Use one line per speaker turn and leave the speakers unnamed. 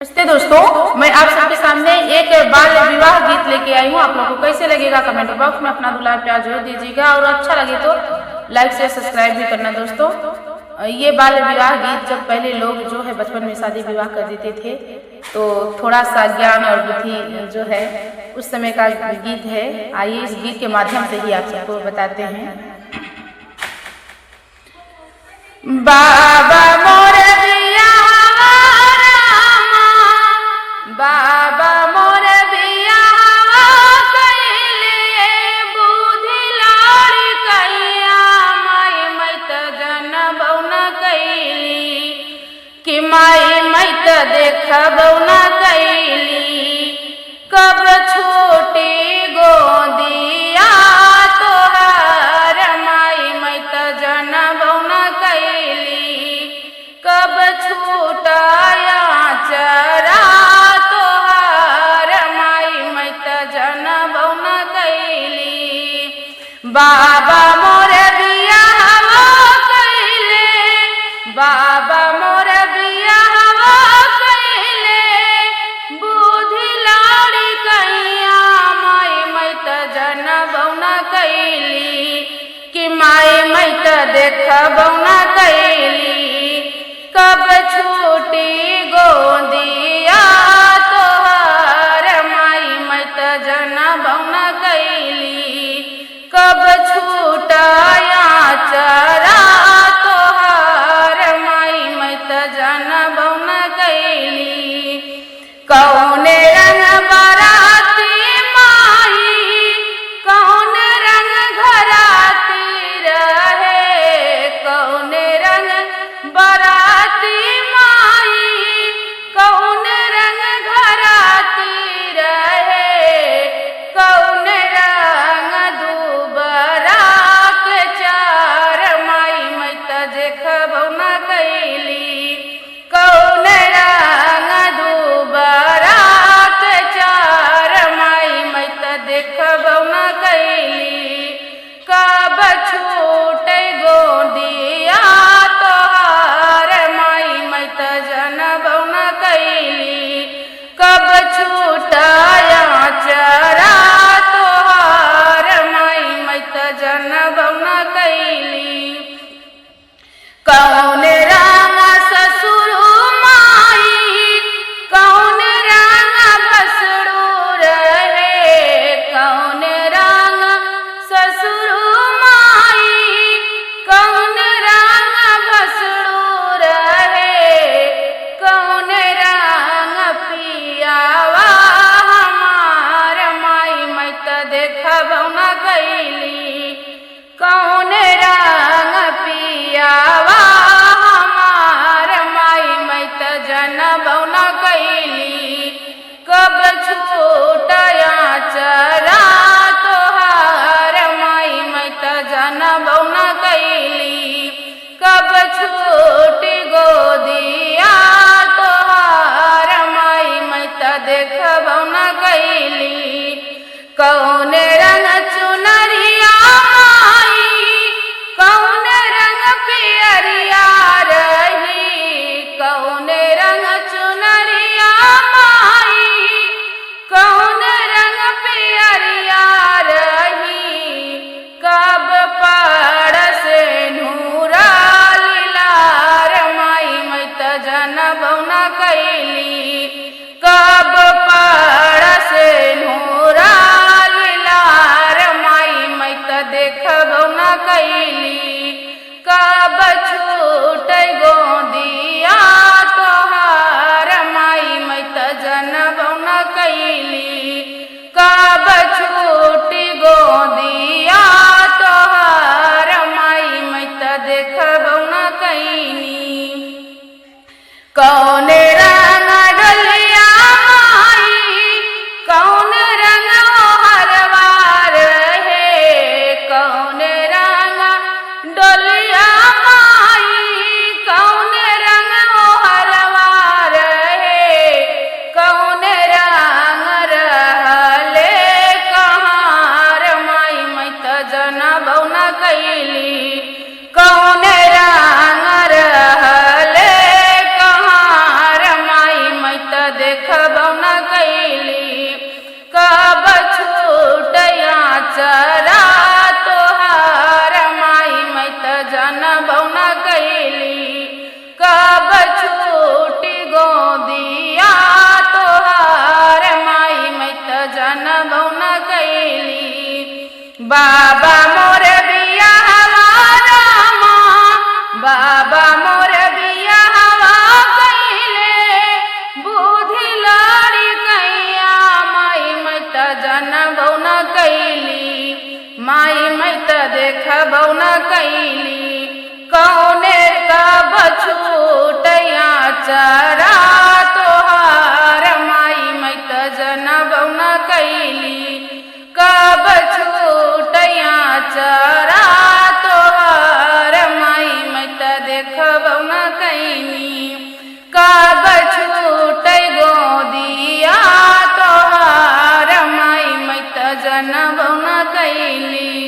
नमस्ते दोस्तों, मैं आप सबके सामने एक बाल विवाह गीत लेके आई हूँ। आप लोगों को कैसे लगेगा कमेंट बॉक्स में अपना दुलार प्यार जरूर दीजिएगा और अच्छा लगे तो लाइक शेयर सब्सक्राइब भी करना। दोस्तों, ये बाल विवाह गीत जब पहले लोग जो है बचपन में शादी विवाह कर देते थे तो थोड़ा सा ज्ञान और बुद्धि जो है उस समय का गीत है। आइए इस गीत के माध्यम से ही आप सबको बताते हैं। बाबा मोर बाबा मोर बियाहवा कइले बुद्धि लाड़ी कहिया माई मैत जनबौ न कइली कि माई मैत देखबौ न कइली कब छूटी गोदिया तोहार माई मैत जनबौ न कइली कब छूटाया चरा बाबा मोर बियाहवा कइले बाबा मोर बियाहवा कइले बुद्धि लाड़ी कहिया माई मैत जनबौ न कइली कि माई मैत देखबौ न कइली कब छूटी गोदिया तोहार माई मैत जनबौ न कइली कब छूटाया चरा तोहार माई मैत जनबौ न कइली कौने रंग बराती माई कौन रंग घराती रहे कौने रंग बराती माई कौन रंग घराती रहे कौन देखबौ न कइली कौन रंग दुबरा के चार माई मैत देखबौ न कइली कब छूटे गोदिया तोहार माई मैत जनबौ न कइली कब छूटाया चरा तोहार माई मैत जनबौ न कइली कौन रंग ससुर माई कौन रंग भसुरु रहे कौन रंग ससुर माई कौन रंग भसुरु रहे कौन रंग पियावा हमार माई मैत देखबौ न कइली कौन रंग पियावा जनबौ न कइली कब छूटाया चरा तोहार माई मैत जनबौ न कइली कब छूटी गोदिया तोहार माई मैत देखबौ न कइली कौन रंग चुनरिया माई कौन रंग पियरिया रही कौन रंग चुनरिया माई कौन रंग पियरिया देखबौ न कैली, कब छूटया चरा तोहार माई मैं त जनबौ न कैली, कब छूटी गोदिया तोहार माई मैं त जनबौ न कैली। बाबा मोर बिया रामा, बाबा मोर बिया कैले, बुद्धि लड़ी कैया माई मैं त जनबौ न कैली, माई मैं त देखबौ न कैली, कौने कब छूटया चरा तोहार माई मैं त जनबौ न कैली, कब छूटया चरा तोहार माई मैं त देखबौ न कैली, कब छूटै गोदिया तोहार माई मैं त जनबौ न कैली।